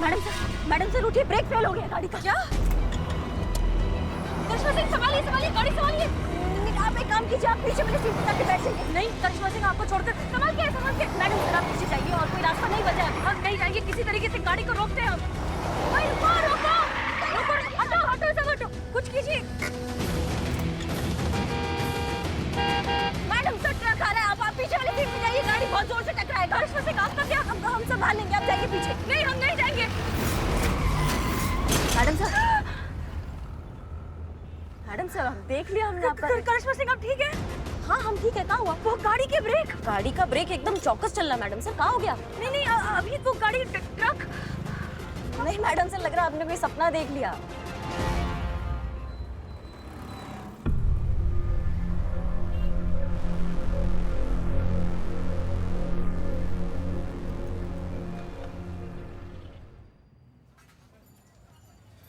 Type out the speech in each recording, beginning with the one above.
Madam sir उठिए, brake fail हो गया गाड़ी का। क्या? करिश्मा सिंह संभालिए संभालिए, गाड़ी संभालिए। आप एक काम कीजिए, आप पीछे वाली सीट पर जाके बैठ जाइए। नहीं करिश्मा सिंह, आपको छोड़कर संभाल के। मैडम सर आप पीछे जाइए, और कोई रास्ता नहीं बचा है। हम नहीं जाएंगे, किसी तरीके से गाड़ी को रोकते हैं हम। रुको रुको रुको, हटो हटो सब हटो, कुछ कीजिए। मैडम सर ट्रक आ रहा है, आप पीछे वाली सीट पे जाइए, गाड़ी बहुत जोर से टकराएगा। करिश्मा सिंह आपका क्या? हम संभाल लेंगे, आप जाइए पीछे। नहीं हम नहीं जाएंगे। मैडम सर देख लिया हमने आपका। करिश्मा सिंह आप ठीक है? हाँ हम ठीक है। क्या हुआ? वो गाड़ी के ब्रेक। गाड़ी का ब्रेक एकदम चौकस चल रहा मैडम सर, क्या हो गया? नहीं अभी वो गाड़ी ट्रक। नहीं मैडम सर, लग रहा है आपने कोई सपना देख लिया।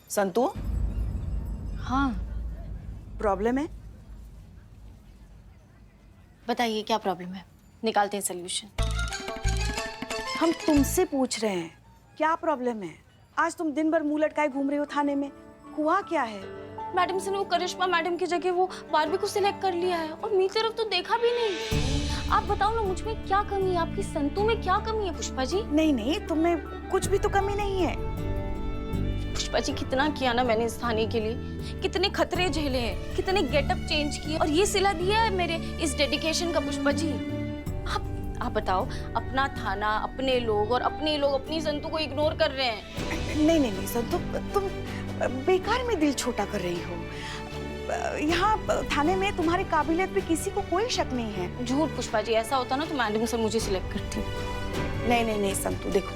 संतु? हाँ प्रॉब्लम है? बताइए क्या प्रॉब्लम है, निकालते हैं सोल्यूशन। हम तुमसे पूछ रहे हैं क्या प्रॉब्लम है? आज तुम दिन भर मुंह लटकाए घूम रहे हो थाने में, हुआ क्या है? मैडम से ने वो करिश्मा मैडम की जगह वो बारबी को सिलेक्ट कर लिया है, और मेरी तरफ तो देखा भी नहीं। आप बताओ ना, मुझ में क्या कमी है, आपकी संतु में क्या कमी है पुष्पा जी? नहीं तुम्हें कुछ भी तो कमी नहीं है। पुष्पा जी कितना किया ना मैंने इस थाने के लिए, कितने खतरे झेले हैं, कितने गेटअप चेंज किए, और ये सिला दिया है मेरे इस डेडिकेशन का। पुष्पा जी आप बताओ, अपना थाना, अपने लोग और अपने लोग अपनी संतु को इग्नोर कर रहे हैं। नहीं संतु, तुम बेकार में दिल छोटा कर रही हो। यहाँ थाने में तुम्हारी काबिलियत पे किसी को कोई शक नहीं है। झूठ पुष्पा जी, ऐसा होता ना तो मैडम सर मुझे सिलेक्ट करती। नहीं संतु, देखो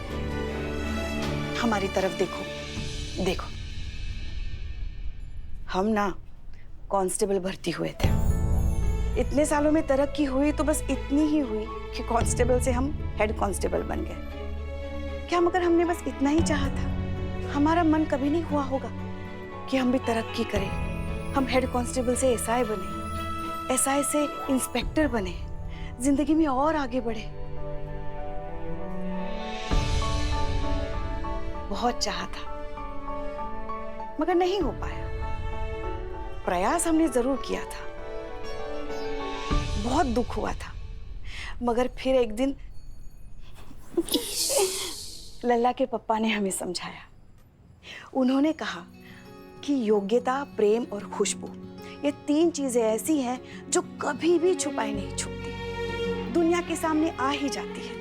हमारी तरफ देखो। हम ना कांस्टेबल भर्ती हुए थे, इतने सालों में तरक्की हुई तो बस इतनी ही हुई कि कांस्टेबल से हम हेड कांस्टेबल बन गए। क्या मगर हमने बस इतना ही चाहा था? हमारा मन कभी नहीं हुआ होगा कि हम भी तरक्की करें, हम हेड कांस्टेबल से एसआई बने, एसआई से इंस्पेक्टर बने, जिंदगी में और आगे बढ़े। बहुत चाहा था मगर नहीं हो पाया। प्रयास हमने जरूर किया था, बहुत दुख हुआ था, मगर फिर एक दिन लल्ला के पप्पा ने हमें समझाया। उन्होंने कहा कि योग्यता, प्रेम और खुशबू, ये 3 चीजें ऐसी हैं जो कभी भी छुपाई नहीं छुपती, दुनिया के सामने आ ही जाती है।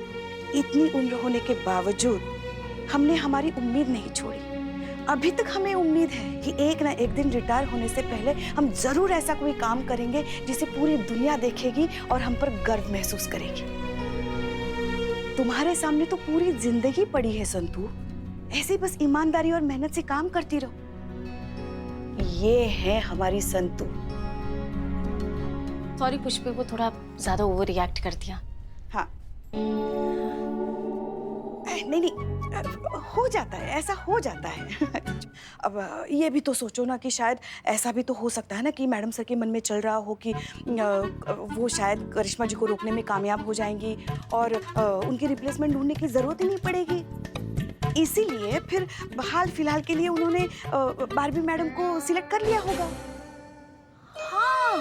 इतनी उम्र होने के बावजूद हमने हमारी उम्मीद नहीं छोड़ी। अभी तक हमें उम्मीद है कि एक ना एक दिन रिटायर होने से पहले हम जरूर ऐसा कोई काम करेंगे जिसे पूरी दुनिया देखेगी और हम पर गर्व महसूस करेगी। तुम्हारे सामने तो पूरी जिंदगी पड़ी है संतु, ऐसे बस ईमानदारी और मेहनत से काम करती रहो। ये है हमारी संतु। सॉरी पुष्पे, वो थोड़ा ज्यादा ओवर रिएक्ट कर दिया। हाँ नहीं हो जाता है, ऐसा हो जाता है। अब ये भी तो सोचो ना कि शायद ऐसा भी तो हो सकता है ना कि मैडम सर के मन में चल रहा हो कि वो शायद करिश्मा जी को रोकने में कामयाब हो जाएंगी और उनकी रिप्लेसमेंट ढूंढने की जरूरत ही नहीं पड़ेगी। इसीलिए फिर हाल फिलहाल के लिए उन्होंने बारबी मैडम को सिलेक्ट कर लिया होगा। हाँ,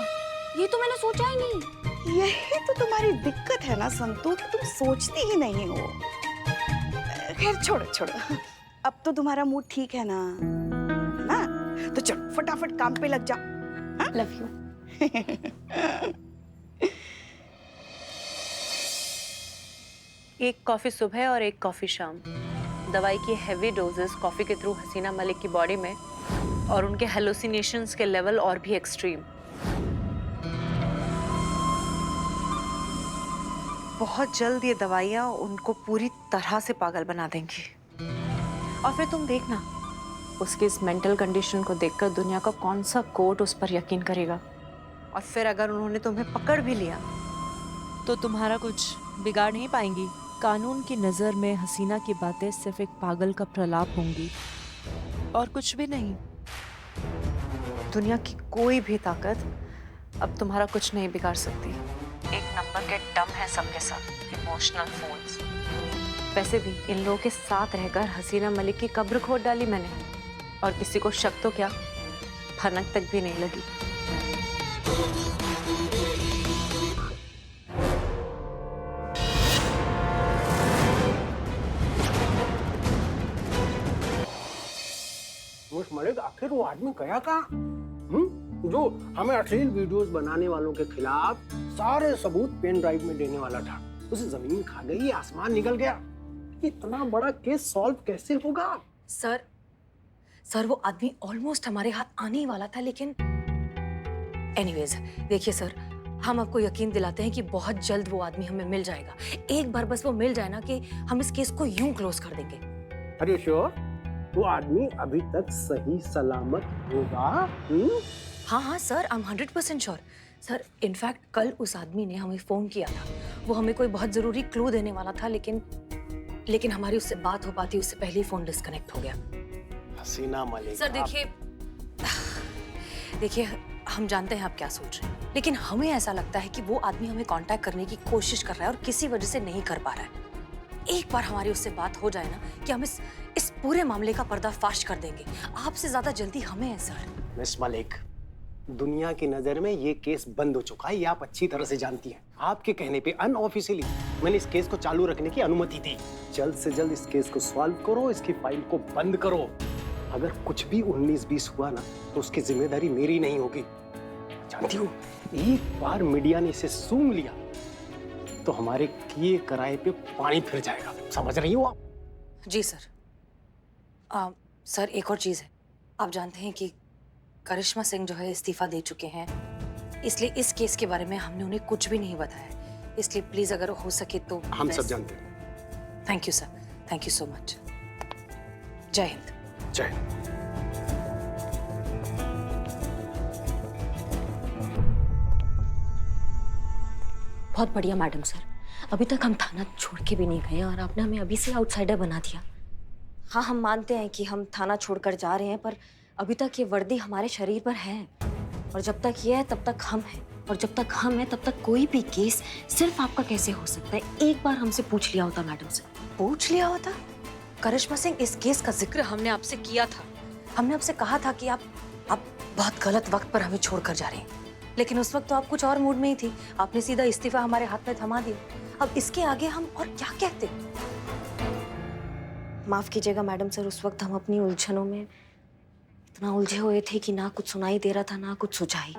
ये तो मैंने सोचा ही नहीं। यही तो तुम्हारी दिक्कत है ना संतु, कि तुम सोचती ही नहीं हो। खैर छोड़ो, अब तो तुम्हारा मूड ठीक है ना? तो चलो फटाफट काम पे लग जाओ। Love you. एक कॉफी सुबह और एक कॉफी शाम। दवाई की हेवी डोजेस कॉफी के थ्रू हसीना मलिक की बॉडी में, और उनके हेलुसिनेशंस के लेवल और भी एक्सट्रीम। बहुत जल्द ये दवाइयाँ उनको पूरी तरह से पागल बना देंगी। और फिर तुम देखना, उसकी इस मेंटल कंडीशन को देखकर दुनिया का कौन सा कोर्ट उस पर यकीन करेगा। और फिर अगर उन्होंने तुम्हें पकड़ भी लिया तो तुम्हारा कुछ बिगाड़ नहीं पाएंगी। कानून की नज़र में हसीना की बातें सिर्फ एक पागल का प्रलाप होंगी और कुछ भी नहीं। दुनिया की कोई भी ताकत अब तुम्हारा कुछ नहीं बिगाड़ सकती। एक नंबर के डम है सबके सब, इमोशनल फोन्स। वैसे भी इन लोगों के साथ रहकर हसीना मलिक की कब्र खोद डाली मैंने, और किसी को शक तो क्या, भनक तक भी नहीं लगी। मलिक, आखिर वो आदमी गया कहाँ? जो हमें अश्लील वीडियोस बनाने वालों के खिलाफ सारे सबूत पेन ड्राइव में देने वाला था, उसे जमीन खा गई, आसमान निकल गया। इतना बड़ा केस सॉल्व कैसे होगा? सर वो आदमी ऑलमोस्ट हमारे हाथ आने ही वाला था, लेकिन एनीवेज देखिए सर, हम आपको यकीन दिलाते हैं कि बहुत जल्द वो आदमी हमें मिल जाएगा। एक बार बस वो मिल जाए ना कि हम इस केस को यूं क्लोज कर देंगे। अरे श्योर? वो आदमी अभी तक सही सलामत होगा? हाँ sir, I am 100% sure. Sir in fact कल उस आदमी ने हमें फोन किया था, वो हमें कोई बहुत जरूरी क्लू देने वाला था, लेकिन हमारी उससे बात हो पाती उससे पहले ही फोन डिस्कनेक्ट हो गया। हसीना मलिक सर देखिए हम जानते हैं आप क्या सोच रहे हैं, लेकिन हमें ऐसा लगता है कि वो आदमी हमें कांटेक्ट करने की कोशिश कर रहा है और किसी वजह से नहीं कर पा रहा है। एक बार हमारी उससे बात हो जाए ना कि हम इस पूरे मामले का पर्दाफाश कर देंगे। आपसे ज्यादा जल्दी हमें है सर। मिस मलिक, दुनिया की नजर में ये केस बंद हो चुका है, ये आप अच्छी तरह से जानती हैं। आपके कहने पे अनऑफिशियली मैंने इस केस को चालू रखने की अनुमति दी। जल्द से जल्द इस केस को सॉल्व करो, इसकी फाइल को बंद करो। अगर कुछ भी 19-20 हुआ ना तो उसकी जिम्मेदारी मेरी नहीं होगी। जानती हो, एक बार मीडिया ने इसे सूंघ लिया तो हमारे किए कराए पे पानी फिर जाएगा। समझ रही हो आप? जी सर। सर एक और चीज है, आप जानते हैं कि करिश्मा सिंह जो है इस्तीफा दे चुके हैं, इसलिए इस केस के बारे में हमने उन्हें कुछ भी नहीं बताया। इसलिए प्लीज अगर हो सके तो हम सब जानते हैं। Thank you sir, thank you so much. जय हिंद। जय हिंद। बहुत बढ़िया मैडम सर, अभी तक हम थाना छोड़ के भी नहीं गए और आपने हमें अभी से आउटसाइडर बना दिया। हाँ हम मानते हैं कि हम थाना छोड़कर जा रहे हैं, पर अभी तक ये वर्दी हमारे शरीर पर है, और जब तक ये है तब तक हम हैं, और जब तक हम हैं तब तक कोई भी केस सिर्फ आपका कैसे हो सकता है? एक बार हमसे पूछ लिया होता मैडम से। पूछ लिया होता? करिश्मा सिंह, इस केस का जिक्र हमने आपसे किया था। हमने आपसे कहा था कि आप बहुत गलत वक्त पर हमें छोड़कर जा रहे हैं, लेकिन उस वक्त तो आप कुछ और मूड में ही थी। आपने सीधा इस्तीफा हमारे हाथ में थमा दिया। अब इसके आगे हम और क्या कहते? माफ कीजिएगा मैडम सर, उस वक्त हम अपनी उलझनों में इतना उलझे हुए थे कि ना कुछ सुनाई दे रहा था ना कुछ सुझाई।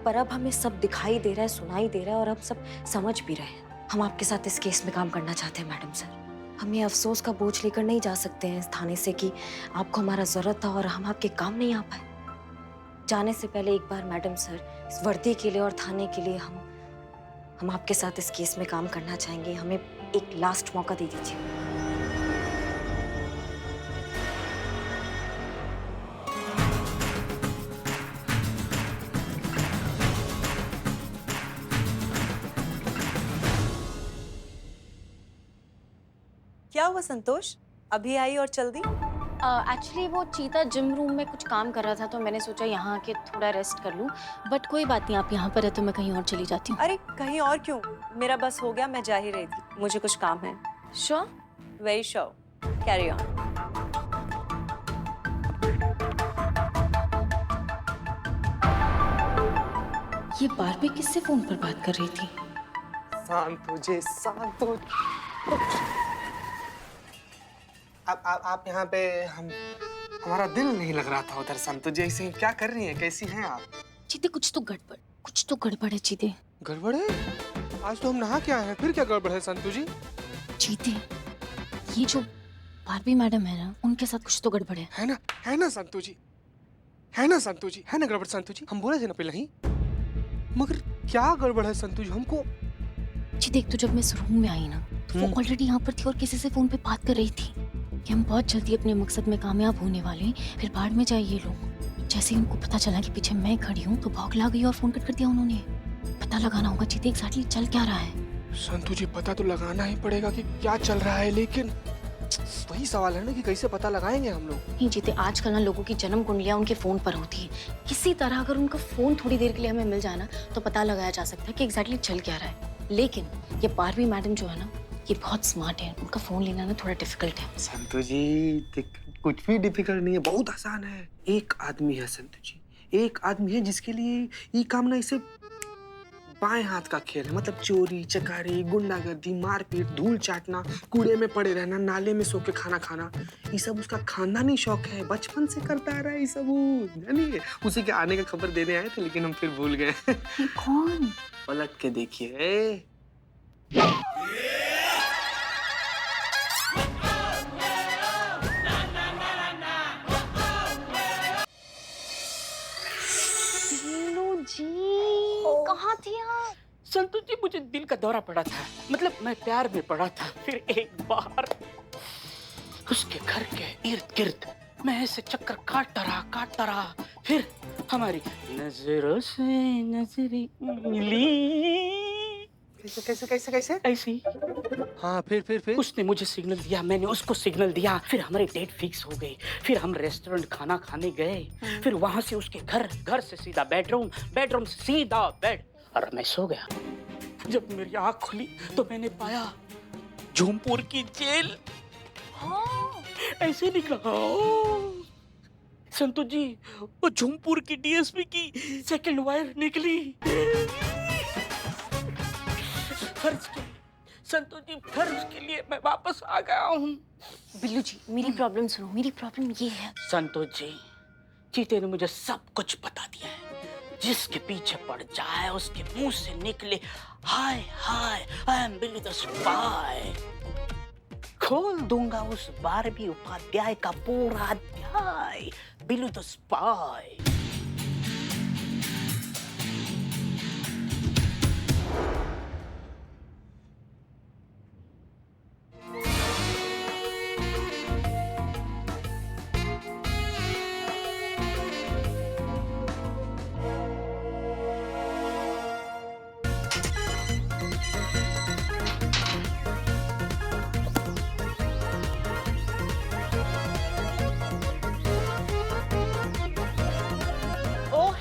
पर अब हमें सब दिखाई दे रहा है, सुनाई दे रहा है, और अब सब समझ भी रहे हैं। हम आपके साथ इस केस में काम करना चाहते हैं मैडम सर। हम ये अफसोस का बोझ लेकर नहीं जा सकते हैं इस थाने से कि आपको हमारा जरूरत था और हम आपके काम नहीं आ पाए। जाने से पहले एक बार मैडम सर, इस वर्दी के लिए और थाने के लिए हम आपके साथ इस केस में काम करना चाहेंगे। हमें एक लास्ट मौका दे दीजिए। क्या हुआ संतोष, अभी आई और चल दी? एक्चुअली वो चीता जिम रूम में कुछ काम कर रहा था, तो मैंने सोचा यहाँ आके थोड़ा रेस्ट कर लूँ। बट कोई बात नहीं, आप यहाँ पर है तो मैं कहीं और चली जाती हूँ। अरे कहीं और क्यों, मेरा बस हो गया, मैं जा ही रही थी, मुझे कुछ काम है। Sure? Very sure, carry on. ये बारबी किससे फोन पर बात कर रही थी? शांत हो जे, शांत हो। आप यहाँ पे हमारा दिल नहीं लग रहा था उधर। संतु जी ऐसे क्या कर रही हैं, कैसी हैं आप? चीते कुछ तो गड़बड़ है चीते। गड़बड़ है? आज तो हम नहा के आए हैं, फिर क्या गड़बड़ है संतु जी? चीते, ये जो बारबी मैडम है ना, उनके साथ कुछ तो गड़बड़ है ना संतु जी, है ना संतु जी, है ना गड़बड़ संतु जी? हम बोले थे ना पहले ही, मगर क्या गड़बड़ है संतु जी हमको? चीते, एक तो जब मैं इस रूम में आई ना, तो वो ऑलरेडी यहाँ पर थी और किसी से फोन पे बात कर रही थी कि हम बहुत जल्दी अपने मकसद में कामयाब होने वाले हैं। फिर बाढ़ में जाए ये लोग। जैसे ही उनको पता चला कि पीछे मैं खड़ी हूँ तो बौखला गई और फोन कट कर दिया उन्होंने। पता लगाना होगा चीते एग्जैक्टली चल क्या रहा है। संतु जी पता तो लगाना ही पड़ेगा कि क्या चल रहा है, लेकिन वही सवाल है ना कि कैसे पता लगाएंगे हम लोग? नहीं जीते, आजकल ना लोगों की जन्म कुंडलियां उनके फोन पर होती है। किसी तरह अगर उनका फोन थोड़ी देर के लिए हमें मिल जाए ना तो पता लगाया जा सकता है कि एग्जैक्टली चल क्या रहा है। लेकिन ये बारबी मैडम जो है ना, ये बहुत स्मार्ट है, उनका फोन लेना ना थोड़ा डिफिकल्ट है। संतु जी कुछ भी डिफिकल्ट नहीं है, बहुत आसान है। एक आदमी है संतु जी, एक आदमी है जिसके लिए ये काम ना इसे बाएं हाथ का खेल है। मतलब चोरी चकारी, गुंडागर्दी, मारपीट, धूल चाटना, कूड़े में पड़े रहना, नाले में सो के खाना खाना, ये सब उसका खानदानी शौक है। बचपन से करता आ रहा है ये सब। जानिए उसी के आने का खबर देने आए थे, लेकिन हम फिर भूल गए। कौन? पलट के देखिए। कहाँ थी आप? संतु जी मुझे दिल का दौरा पड़ा था, मतलब मैं प्यार में पड़ा था। फिर एक बार उसके घर के इर्द गिर्द मैं ऐसे चक्कर काटता रहा। फिर हमारी नजरों से नजरें मिली। कैसे कैसे कैसे कैसे? ऐसी। हाँ फिर उसने मुझे सिग्नल दिया, मैंने उसको सिग्नल दिया। फिर हमारी डेट फिक्स हो गई। फिर हम रेस्टोरेंट खाना खाने गए। फिर वहां से उसके घर से सीधा बेडरूम, बेडरूम से सीधा बेड, और मैं सो गया। जब मेरी आंख खुली तो मैंने पाया झूमपुर की जेल। ऐसे निकला। संतु जी वो झूमपुर की डीएसपी की सेकंड वाइफ निकली। फर्ज के संतु जी, फर्ज के लिए मैं वापस आ गया हूँ। बिल्लू जी मेरी प्रॉब्लम सुनो, मेरी प्रॉब्लम ये है। संतु जी, चीते ने मुझे सब कुछ बता दिया है। जिसके पीछे पड़ जाए उसके मुंह से निकले hi hi I am Billu the spy. खोल दूंगा उस बारहवीं उपाध्याय का पूरा अध्याय, बिल्लू द स्पाई।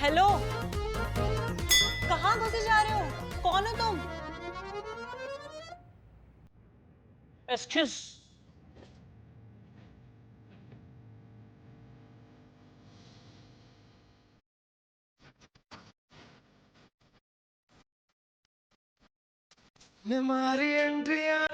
हेलो, कहाँ घुसे जा रहे हो? कौन हो तुम? एक्सक्यूज। हमारी एंट्रियां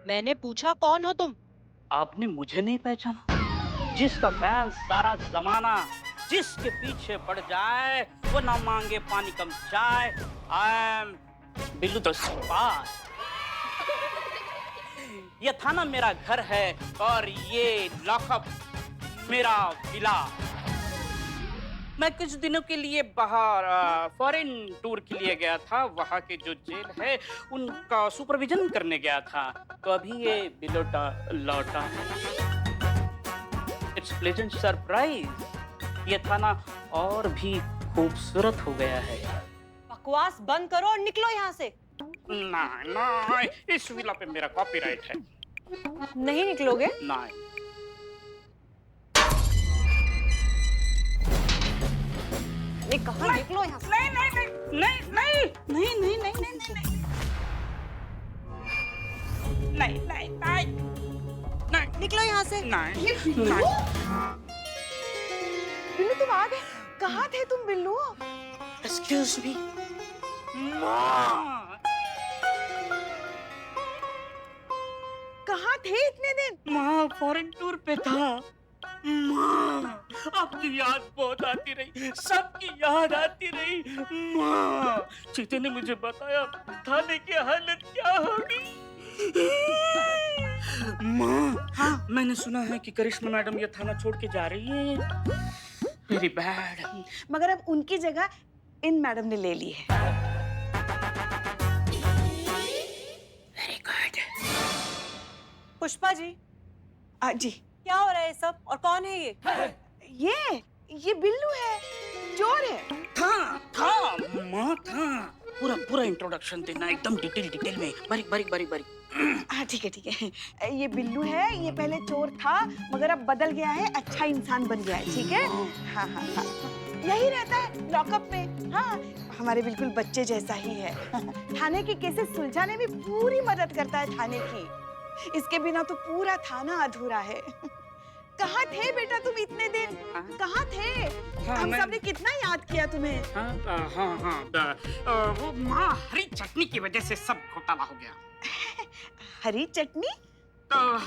मैंने पूछा कौन हो तुम? आपने मुझे नहीं पहचाना? जिसका फैन सारा जमाना जिसके पीछे पड़ जाए वो ना मांगे पानी कम चाय। आई एम बिल्लू द स्पाई। ये थाना मेरा घर है और ये लॉकअप मेरा विला। मैं कुछ दिनों के लिए बाहर फॉरेन टूर के लिए गया था। वहाँ के जो जेल है उनका सुपरविजन करने गया था, तो अभी ये बिलोटा लौटा। It's pleasant surprise. ये थाना और भी खूबसूरत हो गया है। बकवास बंद करो और निकलो यहाँ से। नहीं, इस विला पे मेरा कॉपीराइट है। नहीं निकलोगे? नहीं। मैं कहा निकलो यहाँ से। नहीं नहीं नहीं नहीं नहीं नहीं नहीं नहीं नहीं नहीं नहीं नहीं नहीं निकलो यहाँ से। नहीं। बिल्लू तुम आ गए? कहाँ थे तुम बिल्लू? एक्सक्यूज मी माँ। कहाँ थे इतने दिन? माँ फॉरेन टूर पे था। माँ आपकी याद बहुत आती रही, सबकी याद आती रही। माँ चीते ने मुझे बताया थाने की हालत क्या होगी। माँ, हाँ, मैंने सुना है कि करिश्मा मैडम ये थाना छोड़ के जा रही है। Very bad. मगर अब उनकी जगह इन मैडम ने ले ली है। Very good. पुष्पा जी, जी क्या हो रहा है सब और कौन है ये बिल्लू है, चोर है। था माँ, था। पूरा इंट्रोडक्शन देना एकदम डिटेल में, बारीक। हाँ ठीक है। ये बिल्लू है, ये पहले चोर था मगर अब बदल गया है, अच्छा इंसान बन गया है। ठीक है। हाँ यही रहता है लॉकअप में। हाँ हमारे बिल्कुल बच्चे जैसा ही है। थाने की केसेस सुलझाने में पूरी मदद करता है थाने की। इसके बिना तो पूरा थाना अधूरा है। कहाँ थे बेटा तुम इतने दिन? कहाँ थे? हम सबने कितना याद किया तुम्हें। वो माँ, हरी चटनी की वजह से सब घोटाला हो गया। हरी चटनी? हाँ,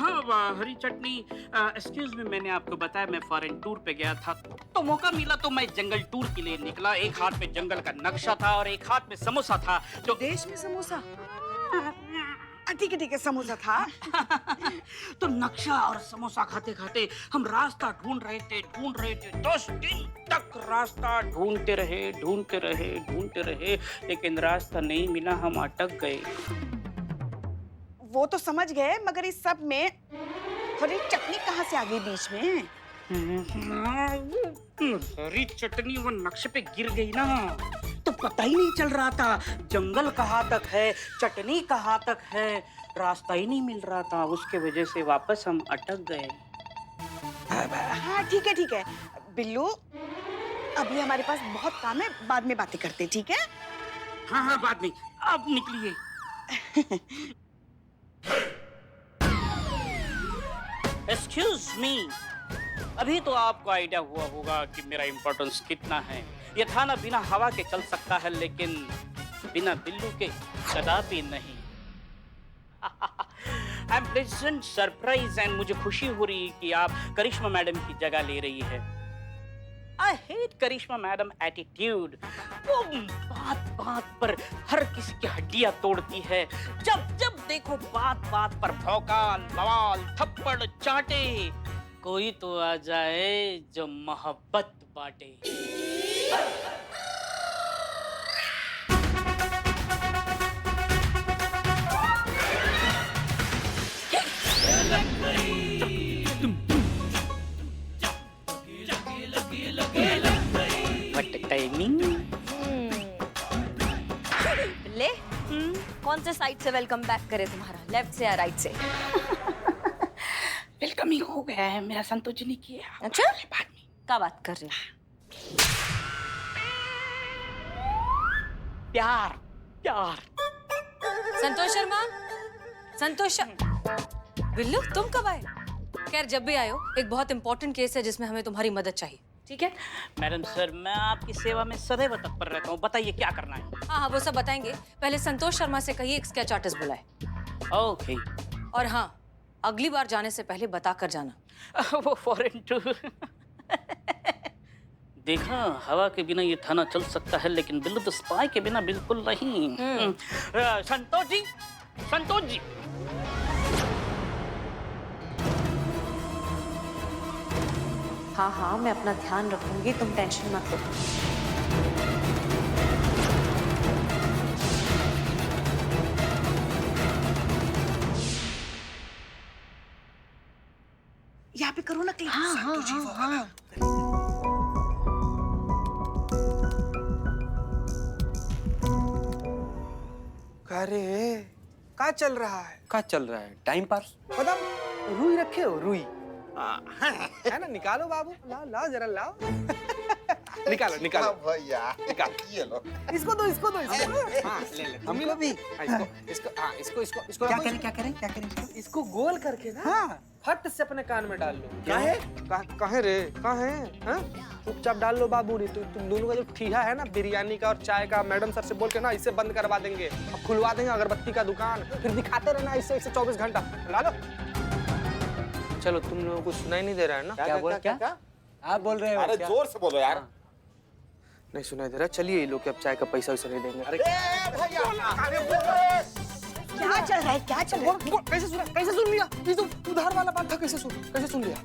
हरी चटनी। एक्सक्यूज मी, मैंने आपको बताया मैं फॉरेन टूर पे गया था, तो मौका मिला तो मैं जंगल टूर के लिए निकला। एक हाथ में जंगल का नक्शा था और एक हाथ में समोसा था। तो देश में समोसा? ठीक है, समोसा था। तो नक्शा और समोसा खाते खाते हम रास्ता ढूंढ रहे थे। 10 दिन तक रास्ता ढूंढते रहे, लेकिन रास्ता नहीं मिला, हम अटक गए। वो तो समझ गए, मगर इस सब में हरी चटनी कहाँ से आ गई बीच में? हरी चटनी वो नक्शे पे गिर गई ना, तो पता ही नहीं चल रहा था जंगल कहाँ तक है, चटनी कहाँ तक है, रास्ता ही नहीं मिल रहा था। उसके वजह से वापस हम अटक गए। हाँ ठीक है बिल्लू, अभी हमारे पास बहुत काम है, बाद में बातें करते। ठीक है। हाँ, बाद में। अब निकलिए। एक्सक्यूज मी, अभी तो आपको आइडिया हुआ होगा कि मेरा इम्पोर्टेंस कितना है। ये थाना बिना हवा के चल सकता है, लेकिन बिना बिल्लू के कदापि नहीं। I am pleasant surprise and मुझे खुशी हो रही है कि आप करिश्मा मैडम की जगह ले रही है। I hate Karishma madam attitude. वो बात पर हर किसी की हड्डियां तोड़ती है। जब देखो बात पर भौकाल, बवाल, थप्पड़ चाटे। कोई तो आ जाए जो मोहब्बत बांटे। What timing? ले कौन से साइड से वेलकम बैक करे तुम्हारा, लेफ्ट से या राइट से? वेलकमिंग हो गया है, मेरा संतोष जी ने किया। अच्छा, बाद में क्या बात कर रहे हो? प्यार। संतोष बिल्लू, तुम कब आए? खैर जब भी आए हो, एक बहुत इंपॉर्टेंट केस है जिसमें हमें तुम्हारी मदद चाहिए। ठीक है मैडम सर, मैं आपकी सेवा में सदैव तत्पर रहता हूँ। बताइए क्या करना है। हाँ, वो सब बताएंगे। पहले संतोष शर्मा से कहिए एक स्केच आर्टिस्ट बुलाए। ओके। और हाँ, अगली बार जाने से पहले बता कर जाना। वो फॉरेन टूर। देखा, हवा के बिना ये थाना चल सकता है, लेकिन बिल्लू द स्पाई के बिना बिल्कुल नहीं। संतोष जी। हाँ, मैं अपना ध्यान रखूंगी, तुम टेंशन मत लो। यहाँ पे करो ना क्लिक। हाँ। अरे क्या चल रहा है? Time pass. मतलब रुई रखे हो? रुई है ना? निकालो बाबू, लाओ जरा लाओ। निकालो भैया निकालो। ये लो। इसको दो। हाँ, ले हमको भी। इसको क्या करें? इसको गोल करके ना फट से अपने कान में डाल लो। काहे रे? चुपचाप डाल लो बाबू, नहीं तो तुम दोनों का जो ठीहा है ना बिरयानी का और चाय का, मैडम सर से बोल के ना इसे बंद करवा देंगे। अब खुलवा देंगे अगरबत्ती का दुकान, फिर दिखाते रहना इसे 24 घंटा। डालो। चलो, तुम लोगों को सुनाई नहीं दे रहा है ना? क्या आप बोल रहे हो? अरे जोर से बोलो यार। नहीं सुनाई दे रहा। चलिए, ये लोग अब चाय का पैसा वैसा नहीं देंगे। अरे क्या चल रहा है, क्या चल रहा है? कैसे सुन लिया? ये तो उधार वाला बात था, कैसे सुन लिया?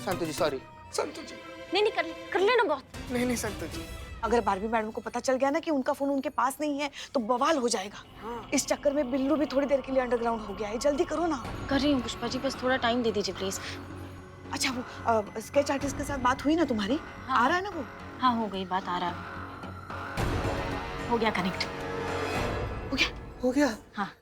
संतु जी सॉरी। संतु जी नहीं कर लेना बहुत। नहीं संतु जी। अगर बारबी मैडम को पता चल गया ना कि उनका फोन उनके पास नहीं है तो बवाल हो जाएगा। इस चक्कर में बिल्लू भी थोड़ी देर के लिए अंडरग्राउंड हो गया है। जल्दी करो ना। कर रही हूँ पुष्पा जी, बस थोड़ा टाइम दे दीजिए प्लीज। अच्छा वो स्केच आर्टिस्ट के साथ बात हुई ना तुम्हारी? हाँ। आ रहा है ना वो? हाँ हो गई बात, आ रहा है। हो गया कनेक्ट। हो गया? हो गया? हाँ